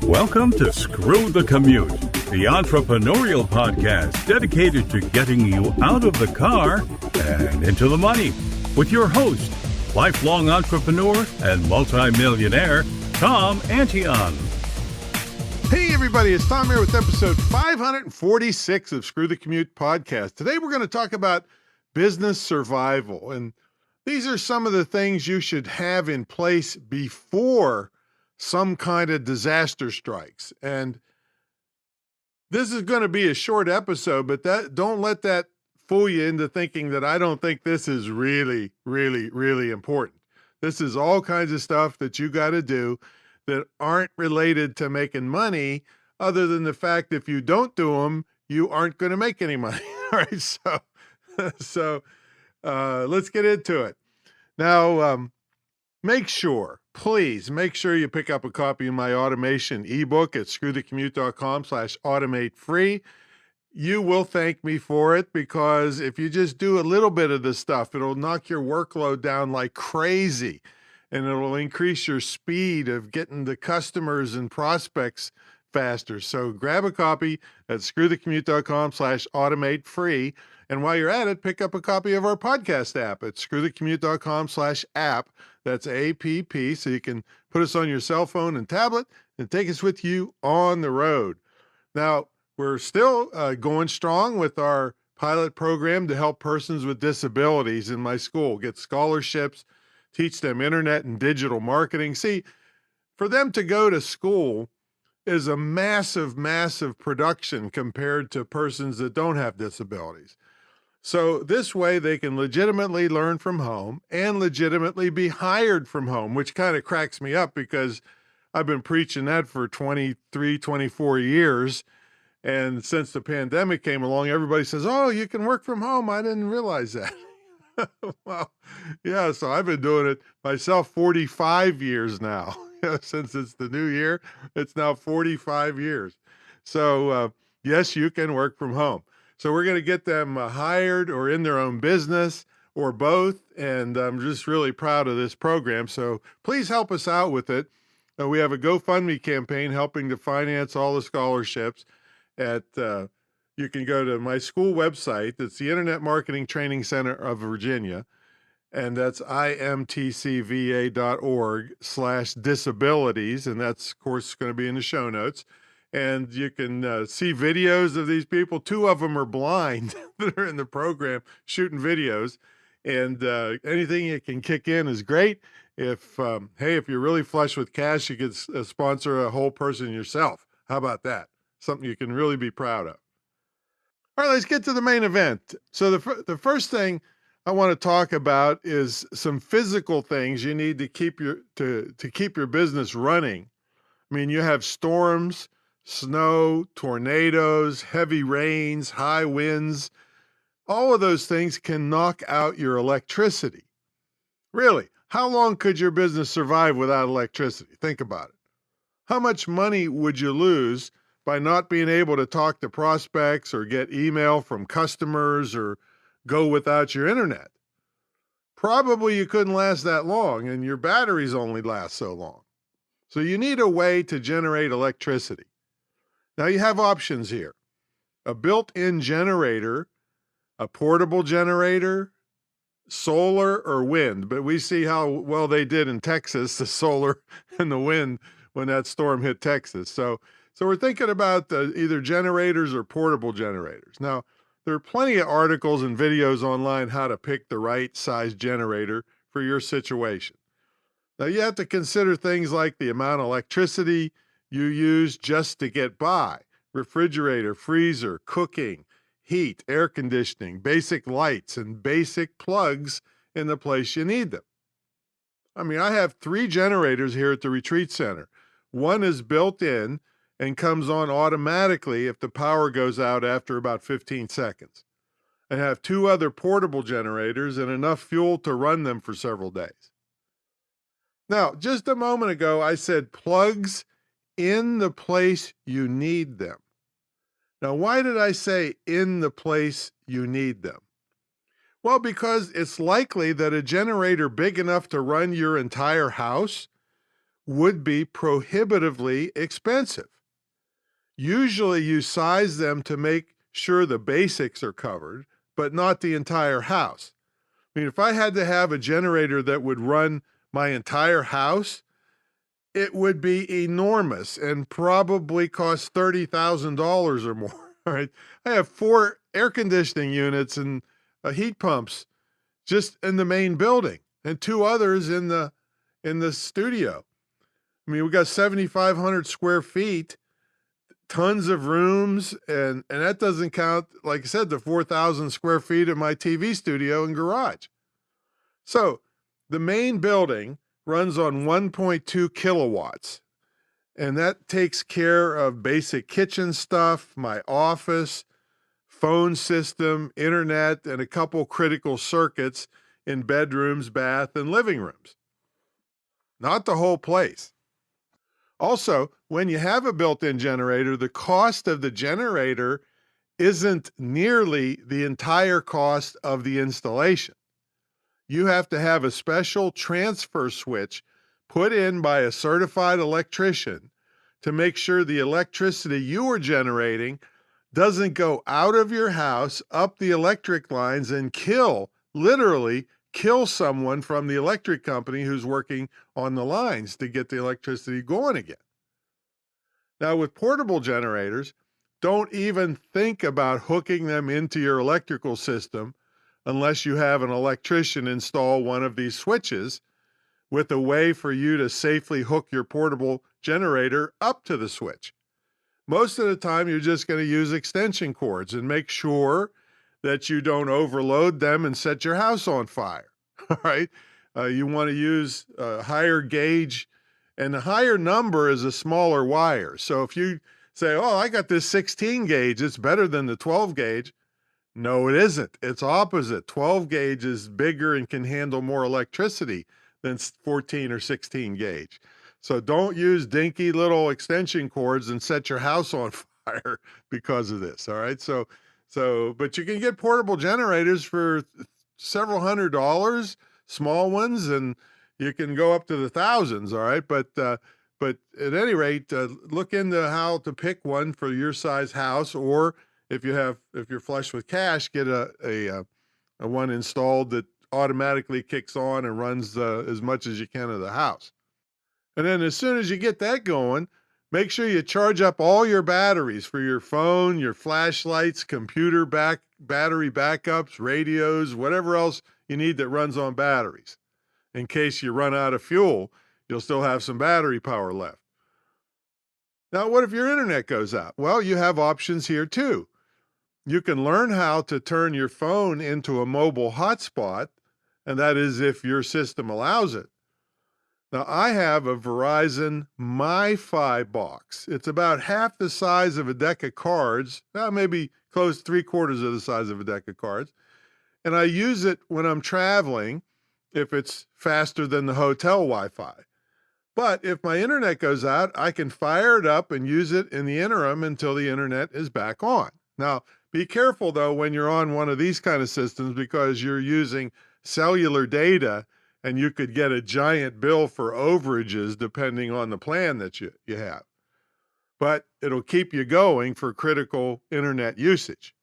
Welcome to Screw the Commute, the entrepreneurial podcast dedicated to getting you out of the car and into the money with your host, lifelong entrepreneur and multimillionaire, Tom Antion. Hey everybody, it's Tom here with episode 546 of Screw the Commute podcast. Today we're going to talk about business survival, and these are some of the things you should have in place before some kind of disaster strikes. And this is going to be a short episode, but don't let that fool you into thinking that I don't think this is really, really, really important. This is all kinds of stuff that you got to do that aren't related to making money, other than the fact if you don't do them, you aren't going to make any money. All right, so let's get into it. Now, please make sure you pick up a copy of my automation ebook at screwthecommute.com/automate free. You will thank me for it, because if you just do a little bit of this stuff, it'll knock your workload down like crazy, and it'll increase your speed of getting to customers and prospects faster. So grab a copy at screwthecommute.com/automate free. And while you're at it, pick up a copy of our podcast app at screwthecommute.com/app. That's APP. So you can put us on your cell phone and tablet and take us with you on the road. Now, we're still going strong with our pilot program to help persons with disabilities in my school get scholarships, teach them internet and digital marketing. See, for them to go to school is a massive, massive production compared to persons that don't have disabilities. So this way they can legitimately learn from home and legitimately be hired from home, which kind of cracks me up because I've been preaching that for 23, 24 years. And since the pandemic came along, everybody says, oh, you can work from home. I didn't realize that. Well, yeah, so I've been doing it myself 45 years now. Since it's the new year, it's now 45 years. So yes, you can work from home. So we're going to get them hired or in their own business or both. And I'm just really proud of this program. So please help us out with it. We have a GoFundMe campaign helping to finance all the scholarships. You can go to my school website. That's the Internet Marketing Training Center of Virginia. And that's imtcva.org/disabilities. And that's, of course, going to be in the show notes. And you can see videos of these people. 2 of them are blind that are in the program shooting videos. And anything you can kick in is great. If you're really flush with cash, you could sponsor a whole person yourself. How about that? Something you can really be proud of. All right, let's get to the main event. So the first thing I want to talk about is some physical things you need to keep your business running. I mean, you have storms, snow, tornadoes, heavy rains, high winds. All of those things can knock out your electricity. Really, how long could your business survive without electricity? Think about it. How much money would you lose by not being able to talk to prospects or get email from customers or go without your internet? Probably you couldn't last that long, and your batteries only last so long. So you need a way to generate electricity. Now you have options here: a built-in generator, a portable generator, solar, or wind. But we see how well they did in Texas, the solar and the wind, when that storm hit Texas. So we're thinking about either generators or portable generators. Now, there are plenty of articles and videos online how to pick the right size generator for your situation. Now, you have to consider things like the amount of electricity you use just to get by: refrigerator, freezer, cooking, heat, air conditioning, basic lights, and basic plugs in the place you need them. I mean, I have 3 generators here at the retreat center. One is built in and comes on automatically if the power goes out after about 15 seconds. I have 2 other portable generators and enough fuel to run them for several days. Now, just a moment ago, I said plugs in the place you need them. Now, why did I say in the place you need them? Well, because it's likely that a generator big enough to run your entire house would be prohibitively expensive. Usually you size them to make sure the basics are covered, but not the entire house. I mean, if I had to have a generator that would run my entire house, it would be enormous and probably cost $30,000 or more. All right. I have 4 air conditioning units and heat pumps just in the main building and 2 others in the studio. I mean, we got 7,500 square feet, tons of rooms, and that doesn't count, like I said, the 4,000 square feet of my TV studio and garage. So the main building runs on 1.2 kilowatts, and that takes care of basic kitchen stuff, my office, phone system, internet, and a couple critical circuits in bedrooms, bath, and living rooms. Not the whole place. Also, when you have a built-in generator, the cost of the generator isn't nearly the entire cost of the installation. You have to have a special transfer switch put in by a certified electrician to make sure the electricity you are generating doesn't go out of your house, up the electric lines, and literally kill someone from the electric company who's working on the lines to get the electricity going again. Now, with portable generators, don't even think about hooking them into your electrical system unless you have an electrician install one of these switches with a way for you to safely hook your portable generator up to the switch. Most of the time, you're just going to use extension cords and make sure that you don't overload them and set your house on fire. All right. You want to use a higher gauge, and the higher number is a smaller wire. So if you say, oh, I got this 16 gauge, it's better than the 12 gauge. No, it isn't. It's opposite. 12 gauge is bigger and can handle more electricity than 14 or 16 gauge. So don't use dinky little extension cords and set your house on fire because of this. All right. But you can get portable generators for several $100s, small ones, and you can go up to the thousands. All right. But at any rate, look into how to pick one for your size house, or if you're flush with cash, get a one installed that automatically kicks on and runs as much as you can of the house. And then as soon as you get that going, make sure you charge up all your batteries for your phone, your flashlights, computer battery backups, radios, whatever else you need that runs on batteries. In case you run out of fuel, you'll still have some battery power left. Now, what if your internet goes out? Well, you have options here too. You can learn how to turn your phone into a mobile hotspot, and that is if your system allows it. Now, I have a Verizon MiFi box. It's about half the size of a deck of cards, maybe close to 3/4 of the size of a deck of cards. And I use it when I'm traveling if it's faster than the hotel Wi-Fi. But if my internet goes out, I can fire it up and use it in the interim until the internet is back on. Now, be careful, though, when you're on one of these kind of systems because you're using cellular data and you could get a giant bill for overages depending on the plan that you have. But it'll keep you going for critical internet usage.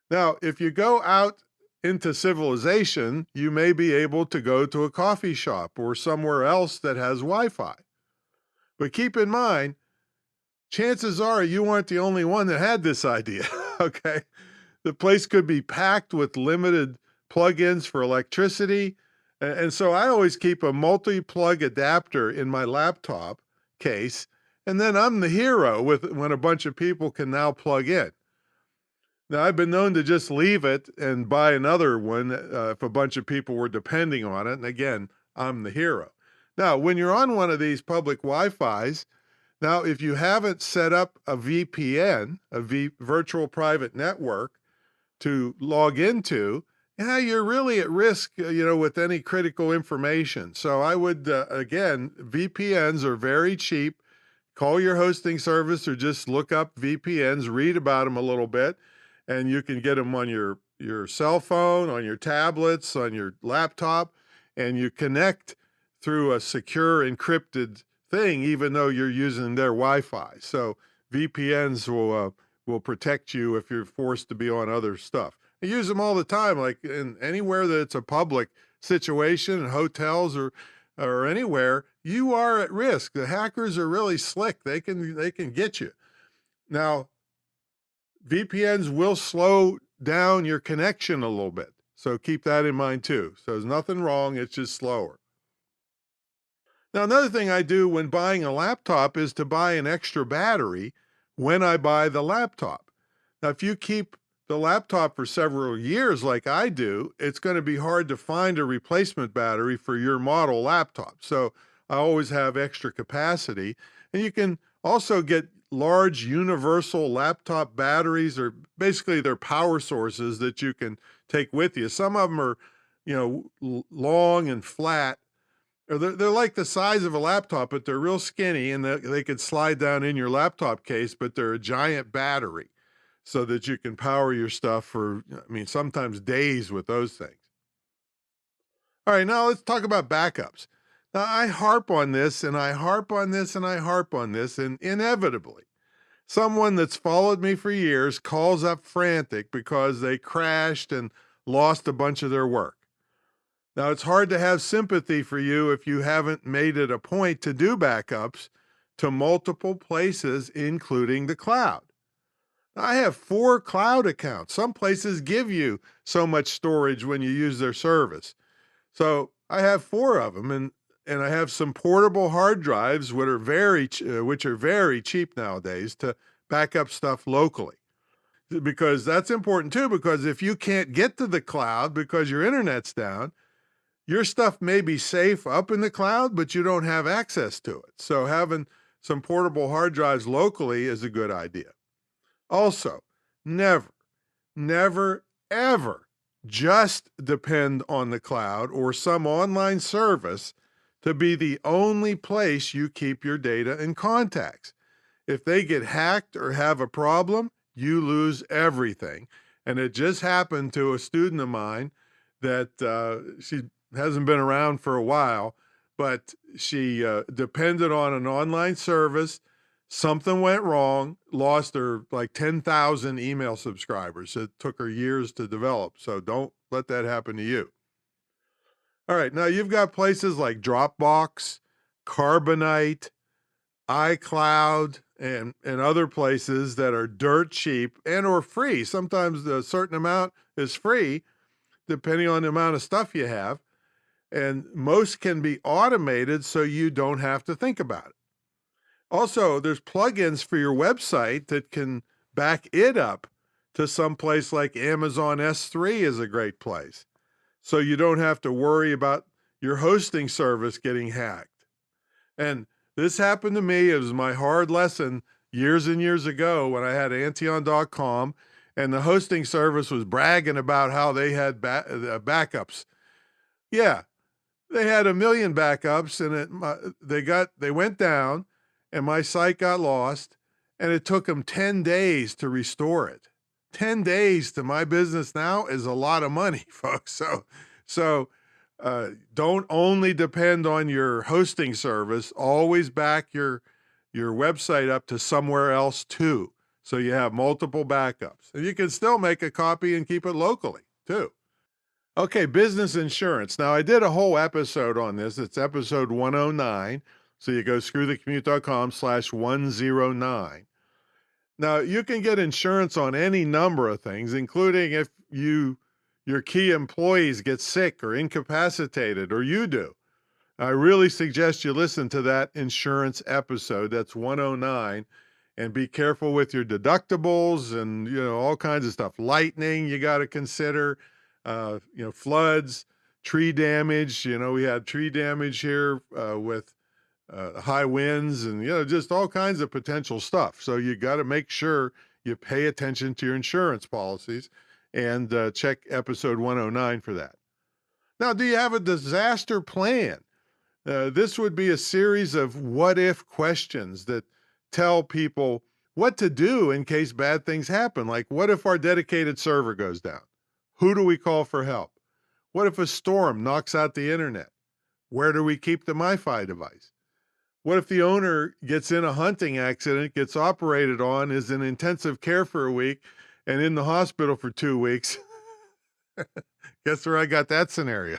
Now, if you go out into civilization, you may be able to go to a coffee shop or somewhere else that has Wi-Fi. But keep in mind, chances are you aren't the only one that had this idea, okay? The place could be packed with limited plugins for electricity. And so I always keep a multi-plug adapter in my laptop case, and then I'm the hero when a bunch of people can now plug in. Now, I've been known to just leave it and buy another one if a bunch of people were depending on it. And again, I'm the hero. Now, when you're on one of these public Wi-Fis, now, if you haven't set up a VPN, virtual private network, to log into, you're really at risk, with any critical information. So I would, again, VPNs are very cheap. Call your hosting service or just look up VPNs, read about them a little bit, and you can get them on your cell phone, on your tablets, on your laptop, and you connect through a secure encrypted thing, even though you're using their Wi-Fi. So VPNs will protect you if you're forced to be on other stuff. I use them all the time, like in anywhere that it's a public situation, in hotels or anywhere, you are at risk. The hackers are really slick. They can get you. Now, VPNs will slow down your connection a little bit. So keep that in mind too. So there's nothing wrong, it's just slower. Now, another thing I do when buying a laptop is to buy an extra battery when I buy the laptop. Now, if you keep the laptop for several years like I do, it's going to be hard to find a replacement battery for your model laptop. So I always have extra capacity. And you can also get large universal laptop batteries, or basically they're power sources that you can take with you. Some of them are, long and flat. Or they're like the size of a laptop, but they're real skinny, and they could slide down in your laptop case, but they're a giant battery so that you can power your stuff for, sometimes days with those things. All right, now let's talk about backups. Now, I harp on this, and I harp on this, and I harp on this, and inevitably, someone that's followed me for years calls up frantic because they crashed and lost a bunch of their work. Now, it's hard to have sympathy for you if you haven't made it a point to do backups to multiple places, including the cloud. I have 4 cloud accounts. Some places give you so much storage when you use their service. So I have 4 of them, and I have some portable hard drives which are very cheap nowadays to back up stuff locally. Because that's important too, because if you can't get to the cloud because your internet's down, your stuff may be safe up in the cloud, but you don't have access to it. So having some portable hard drives locally is a good idea. Also, never, ever just depend on the cloud or some online service to be the only place you keep your data and contacts. If they get hacked or have a problem, you lose everything. And it just happened to a student of mine that she hasn't been around for a while, but she depended on an online service. Something went wrong, lost her like 10,000 email subscribers. It took her years to develop. So don't let that happen to you. All right, now you've got places like Dropbox, Carbonite, iCloud, and other places that are dirt cheap and or free. Sometimes a certain amount is free, depending on the amount of stuff you have. And most can be automated so you don't have to think about it. Also, there's plugins for your website that can back it up to some place like Amazon S3 is a great place. So you don't have to worry about your hosting service getting hacked. And this happened to me. It was my hard lesson years and years ago when I had Antion.com, and the hosting service was bragging about how they had backups. Yeah, they had 1 million backups, and they went down, and my site got lost, and it took them 10 days to restore it. 10 days to my business now is a lot of money, folks. So don't only depend on your hosting service. Always back your website up to somewhere else too, so you have multiple backups. And you can still make a copy and keep it locally too. Okay, business insurance. Now, I did a whole episode on this. It's episode 109. So you go screwthecommute.com/109. Now, you can get insurance on any number of things, including if your key employees get sick or incapacitated, or you do. I really suggest you listen to that insurance episode. That's 109. And be careful with your deductibles and, all kinds of stuff. Lightning, you got to consider, floods, tree damage. We had tree damage here with high winds and, just all kinds of potential stuff. So you got to make sure you pay attention to your insurance policies and check episode 109 for that. Now, do you have a disaster plan? This would be a series of what-if questions that tell people what to do in case bad things happen. Like, what if our dedicated server goes down? Who do we call for help? What if a storm knocks out the internet? Where do we keep the MiFi device? What if the owner gets in a hunting accident, gets operated on, is in intensive care for a week, and in the hospital for 2 weeks? Guess where I got that scenario?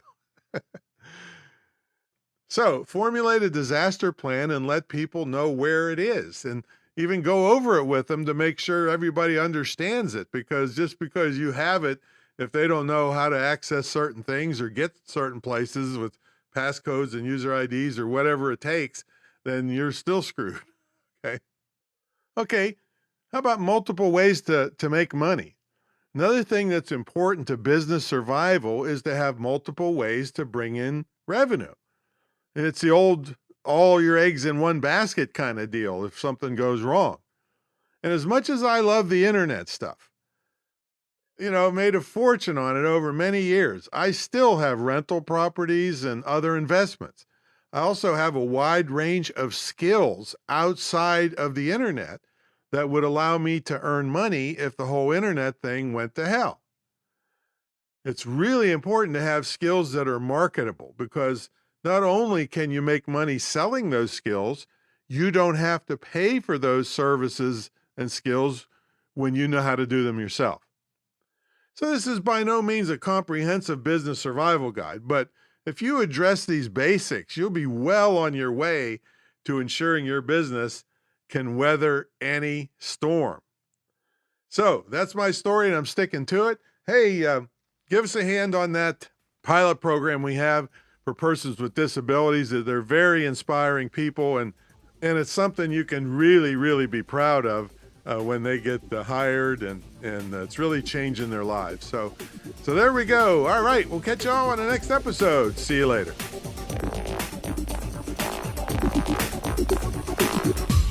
So formulate a disaster plan and let people know where it is, and even go over it with them to make sure everybody understands it, because just because you have it, if they don't know how to access certain things or get certain places with passcodes and user IDs or whatever it takes, then you're still screwed. Okay. How about multiple ways to make money? Another thing that's important to business survival is to have multiple ways to bring in revenue. And it's the old all your eggs in one basket kind of deal if something goes wrong. And as much as I love the internet stuff, made a fortune on it over many years, I still have rental properties and other investments. I also have a wide range of skills outside of the internet that would allow me to earn money if the whole internet thing went to hell. It's really important to have skills that are marketable, because not only can you make money selling those skills, you don't have to pay for those services and skills when you know how to do them yourself. So this is by no means a comprehensive business survival guide, but if you address these basics, you'll be well on your way to ensuring your business can weather any storm. So that's my story, and I'm sticking to it. Hey, give us a hand on that pilot program we have for persons with disabilities. They're very inspiring people, and it's something you can really, really be proud of when they get hired, and it's really changing their lives. So there we go. All right, we'll catch you all on the next episode. See you later.